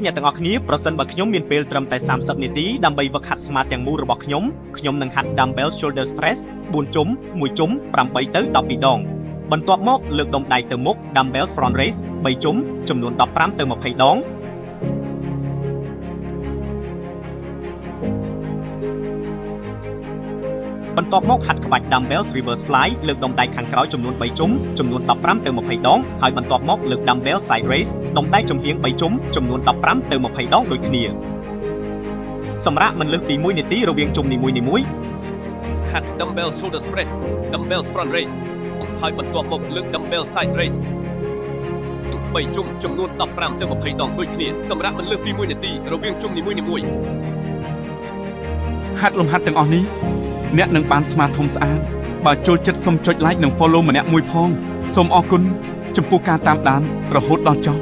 អ្នកទាំងអស់គ្នាប្រសិនបើខ្ញុំមានពេលត្រឹមតែ30នាទីដើម្បីវឹកហាត់ស្មាទាំងមូលរបស់ខ្ញុំនឹងហាត់ dumbbell shoulder press 4ជុំ1ជុំ8ទៅ12ដងបន្ទាប់មកលើកដុំដៃទៅមុខ dumbbell front raise 3ជុំចំនួន15ទៅ20ដងបន្ទាប់មកហាត់ក្បាច់ dumbbells reverse fly លើកដុំដៃខាងក្រោយចំនួន3ជុំចំនួន15ទៅ20ដងហើយបន្ទាប់មកលើក dumbbell side raise ដុំដៃចំហៀង3ជុំចំនួន15ទៅ20ដងដូចគ្នាសម្រាប់មិនលើសពី1នាទីរវាងជុំនីមួយៗហាត់ dumbbell shoulder spread dumbbell front raise ហើយបន្ទាប់មកលើក dumbbell side raise 3ជុំចំនួន15ទៅ20ដងដូចគ្នាសម្រាប់មិនលើសពី1នាទីរវាងជុំនីមួយៗហាត់លំហាត់ទាំងអស់នេះអ្នកនឹងបានស្មារតីធំស្អាតបើចូលចិត្តសូមចុច like និង follow ម្នាក់មួយផងសូមអរគុណចំពោះការតាមដានរហូតដល់ចប់